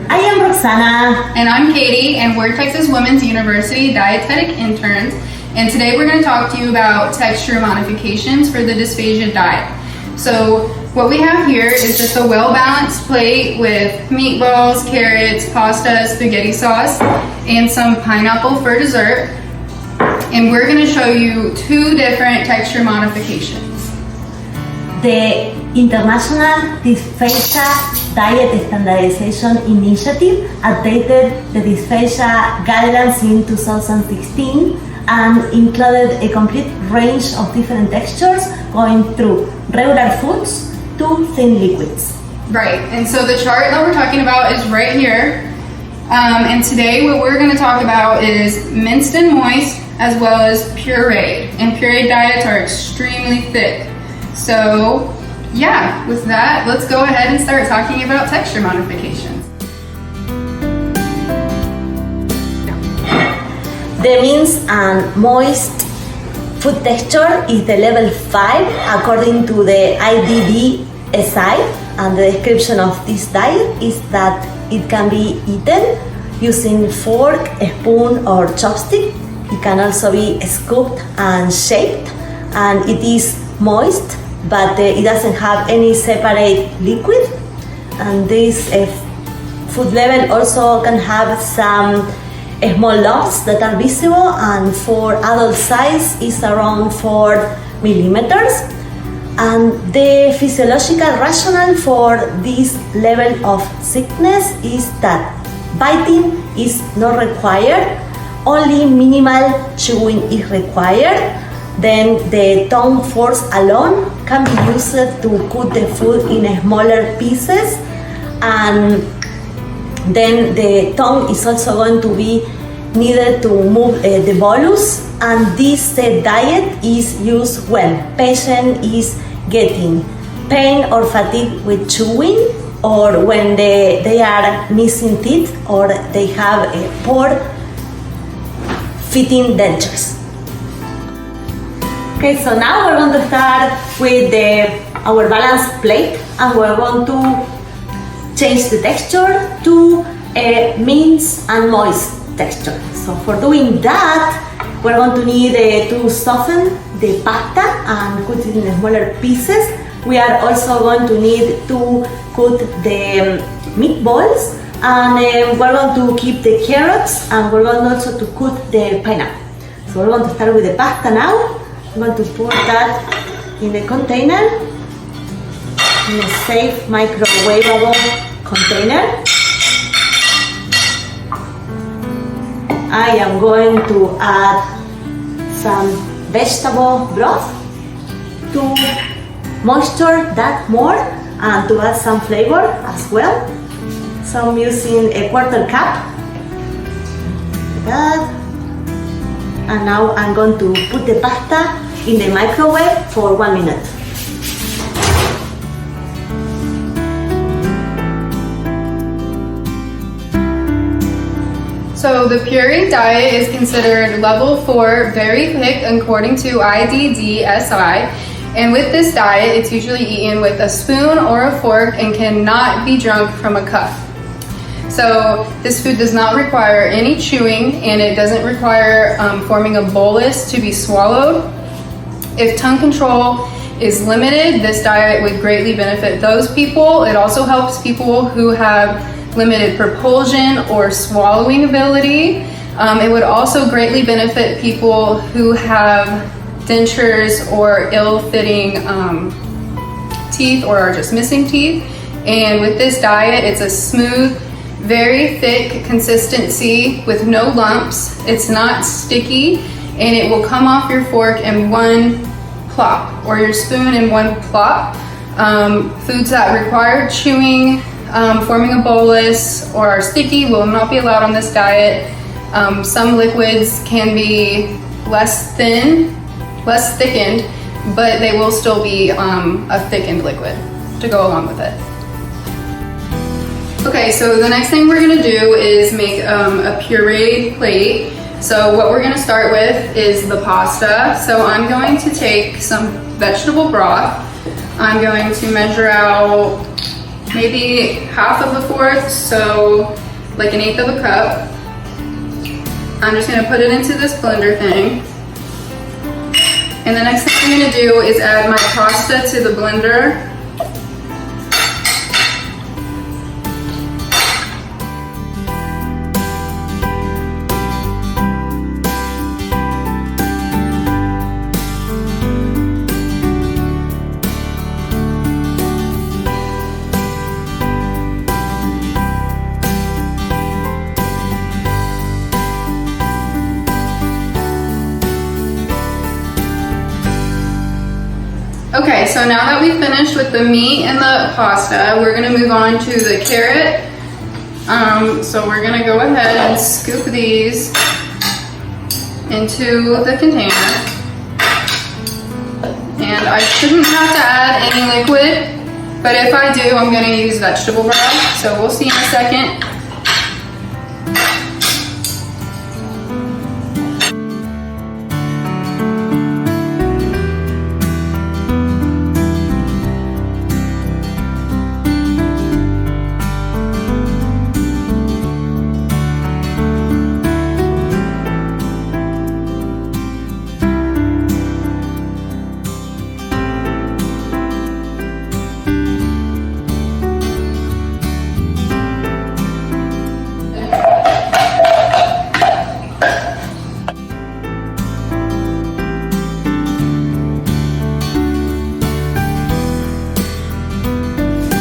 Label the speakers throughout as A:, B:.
A: I am Roxana.
B: And I'm Katie, and we're Texas Women's University dietetic interns. And today we're going to talk to you about texture modifications for the dysphagia diet. So what we have here is just a well-balanced plate with meatballs, carrots, pasta, spaghetti sauce, and some pineapple for dessert. And we're going to show you two different texture modifications.
A: The International Dysphagia Diet Standardization Initiative updated the dysphagia guidelines in 2016 and included a complete range of different textures going through regular foods to thin liquids.
B: Right, and so the chart that we're talking about is right here. And today what we're going to talk about is minced and moist as well as pureed. And pureed diets are extremely thick. So yeah, with that, let's go ahead and start talking about texture modifications.
A: The minced and moist food texture is the level 5 according to the IDD-SI, and the description of this diet is that it can be eaten using fork, spoon or chopstick. It can also be scooped and shaped, and it is moist, but it doesn't have any separate liquid. And this food level also can have some small lumps that are visible, and for adult size is around 4 millimeters. And the physiological rationale for this level of thickness is that biting is not required, only minimal chewing is required. Then the tongue force alone can be used to cut the food in smaller pieces, and then the tongue is also going to be needed to move the bolus. And this diet is used when patient is getting pain or fatigue with chewing, or when they are missing teeth, or they have poor fitting dentures. Okay, so now we're going to start with our balanced plate, and we're going to change the texture to a minced and moist texture. So for doing that, we're going to need to soften the pasta and cut it in smaller pieces. We are also going to need to cut the meatballs, and we're going to keep the carrots, and we're going also to cut the pineapple. So we're going to start with the pasta now. I'm going to put that in a container, in a safe microwavable container. I am going to add some vegetable broth to moisture that more and to add some flavor as well. So I'm using a 1/4 cup, like that. And now I'm going to put the pasta in the microwave for 1 minute.
B: So the puree diet is considered level 4, very thick according to IDD-SI. And with this diet, it's usually eaten with a spoon or a fork and cannot be drunk from a cup. So this food does not require any chewing, and it doesn't require forming a bolus to be swallowed. If tongue control is limited, this diet would greatly benefit those people. It also helps people who have limited propulsion or swallowing ability. It would also greatly benefit people who have dentures or ill-fitting teeth, or are just missing teeth. And with this diet, it's a smooth, very thick consistency with no lumps. It's not sticky, and it will come off your fork in one plop, or your spoon in one plop. Foods that require chewing, forming a bolus, or are sticky will not be allowed on this diet. Some liquids can be less thickened, but they will still be a thickened liquid to go along with it. Okay, so the next thing we're gonna do is make a pureed plate. So what we're gonna start with is the pasta. So I'm going to take some vegetable broth. I'm going to measure out maybe half of a fourth, so like an eighth of a cup. I'm just gonna put it into this blender thing. And the next thing I'm gonna do is add my pasta to the blender. Okay, so now that we've finished with the meat and the pasta, we're gonna move on to the carrot. So we're gonna go ahead and scoop these into the container. And I shouldn't have to add any liquid, but if I do, I'm gonna use vegetable broth. So we'll see in a second.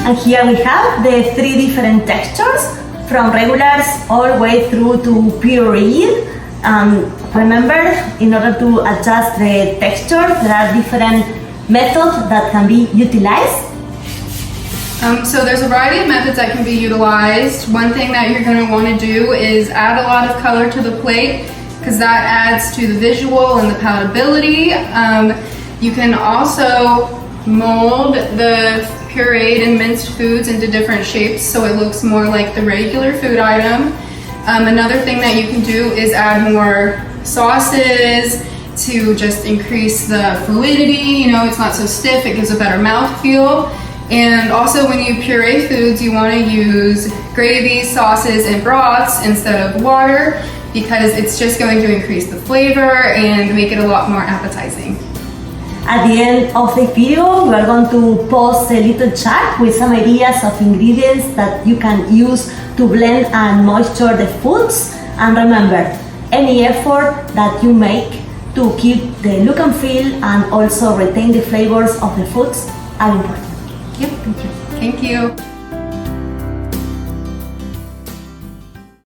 A: And here we have the 3 different textures, from regulars all the way through to pureed. Remember, in order to adjust the texture, there are different methods that can be utilized.
B: So there's a variety of methods that can be utilized. One thing that you're going to want to do is add a lot of color to the plate, because that adds to the visual and the palatability. You can also mold the pureed and minced foods into different shapes so it looks more like the regular food item. Another thing that you can do is add more sauces to just increase the fluidity. You know, it's not so stiff, it gives a better mouthfeel. And also when you puree foods, you want to use gravies, sauces, and broths instead of water, because it's just going to increase the flavor and make it a lot more appetizing.
A: At the end of the video, we are going to post a little chart with some ideas of ingredients that you can use to blend and moisture the foods. And remember, any effort that you make to keep the look and feel and also retain the flavors of the foods are important. Thank you.
B: Thank you.